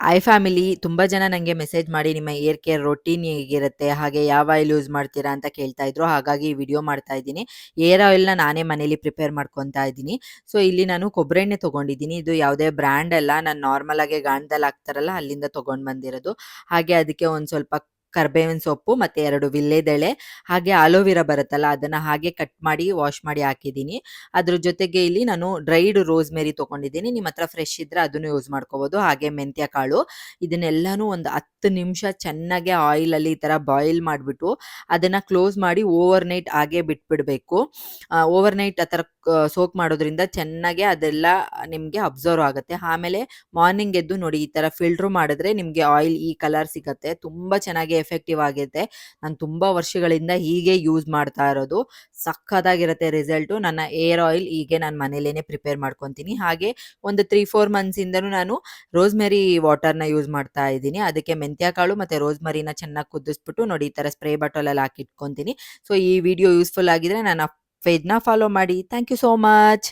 Hi family, ತುಂಬಾ ಜನ ನಂಗೆ ಮೆಸೇಜ್ ಮಾಡಿ ನಿಮ್ಮ ಹೇರ್ ಕೇರ್ ರೊಟೀನ್ ಹೇಗಿರುತ್ತೆ, ಹಾಗೆ ಯಾವ ಆಯಿಲ್ ಯೂಸ್ ಮಾಡ್ತೀರಾ ಅಂತ ಕೇಳ್ತಾ ಇದ್ರು. ಹಾಗಾಗಿ ವಿಡಿಯೋ ಮಾಡ್ತಾ ಇದ್ದೀನಿ. ಹೇರ್ ಆಯಿಲ್‌ನ ನಾನೇ ಮನೇಲಿ ಪ್ರಿಪೇರ್ ಮಾಡ್ಕೊತಾ ಇದ್ದೀನಿ. ಸೊ ಇಲ್ಲಿ ನಾನು ಕೊಬ್ಬರಿ ಎಣ್ಣೆ ತಗೊಂಡಿದ್ದೀನಿ. ಇದು ಯಾವುದೇ ಬ್ರ್ಯಾಂಡ್ ಅಲ್ಲ. ನಾನು ನಾರ್ಮಲ್ ಆಗಿ ಗಾಣದಲ್ಲಿ ಹಾಕ್ತಾರಲ್ಲ ಅಲ್ಲಿಂದ ತಗೊಂಡ್ ಬಂದಿರೋದು. ಹಾಗೆ ಅದಕ್ಕೆ ಒಂದ್ ಸ್ವಲ್ಪ ಕರ್ಬೇವಿನ ಸೊಪ್ಪು ಮತ್ತೆ 2 ವಿಳ್ಯದೆಲೆ, ಹಾಗೆ ಆಲೋವೆರಾ ಬರುತ್ತಲ್ಲ ಅದನ್ನ ಹಾಗೆ ಕಟ್ ಮಾಡಿ ವಾಶ್ ಮಾಡಿ ಹಾಕಿದ್ದೀನಿ. ಅದ್ರ ಜೊತೆಗೆ ಇಲ್ಲಿ ನಾನು ಡ್ರೈಡ್ ರೋಸ್‌ಮೆರಿ ತಗೊಂಡಿದ್ದೀನಿ. ನಿಮ್ಮ ಹತ್ರ ಫ್ರೆಶ್ ಇದ್ರೆ ಅದನ್ನು ಯೂಸ್ ಮಾಡ್ಕೋಬಹುದು. ಹಾಗೆ ಮೆಂತ್ಯ ಕಾಳು, ಇದನ್ನೆಲ್ಲಾನು ಒಂದು 10 ನಿಮಿಷ ಚೆನ್ನಾಗಿ ಆಯಿಲಲ್ಲಿ ಈ ತರ ಬಾಯ್ಲ್ ಮಾಡ್ಬಿಟ್ಟು ಅದನ್ನ ಕ್ಲೋಸ್ ಮಾಡಿ ಓವರ್ ನೈಟ್ ಹಾಗೆ ಬಿಟ್ಬಿಡ್ಬೇಕು. ಓವರ್ ನೈಟ್ ಆ ತರ ಸೋಕ್ ಮಾಡೋದ್ರಿಂದ ಚೆನ್ನಾಗಿ ಅದೆಲ್ಲ ನಿಮ್ಗೆ ಅಬ್ಸರ್ವ್ ಆಗುತ್ತೆ. ಆಮೇಲೆ ಮಾರ್ನಿಂಗ್ ಎದ್ದು ನೋಡಿ ಈ ತರ ಫಿಲ್ಟರ್ ಮಾಡಿದ್ರೆ ನಿಮ್ಗೆ ಆಯಿಲ್ ಈ ಕಲರ್ ಸಿಗತ್ತೆ. ತುಂಬಾ ಚೆನ್ನಾಗಿ ಎಫೆಕ್ಟಿವ್ ಆಗಿದೆ. ನಾನು ತುಂಬಾ ವರ್ಷಗಳಿಂದ ಹೀಗೆ ಯೂಸ್ ಮಾಡ್ತಾ ಇರೋದು. ಸಖತ್ತಾಗಿರುತ್ತೆ ರಿಸಲ್ಟು. ನನ್ನ ಹೇರ್ ಆಯಿಲ್ ಹೀಗೆ ನಾನು ಮನೇಲೇನೆ ಪ್ರಿಪೇರ್ ಮಾಡ್ಕೊಂತೀನಿ. ಹಾಗೆ ಒಂದು 3-4 ಮಂತ್ಸ್ ಇಂದನೂ ನಾನು ರೋಸ್‌ಮೆರಿ ವಾಟರ್‌ನ ಯೂಸ್ ಮಾಡ್ತಾ ಇದ್ದೀನಿ. ಅದಕ್ಕೆ ಮೆಂತ್ಯ ಕಾಳು ಮತ್ತೆ ರೋಸ್‌ಮೆರಿನ ಚೆನ್ನಾಗಿ ಕುದಿಸ್ಬಿಟ್ಟು ನೋಡಿ ಈ ತರ ಸ್ಪ್ರೇ ಬಾಟಲಲ್ಲಿ ಹಾಕಿ ಇಟ್ಕೊಂತೀನಿ. ಸೊ ಈ ವಿಡಿಯೋ ಯೂಸ್‌ಫುಲ್ ಆಗಿದ್ರೆ ನನ್ನ ಪೇಜ್‌ನ ಫಾಲೋ ಮಾಡಿ. Thank you so much.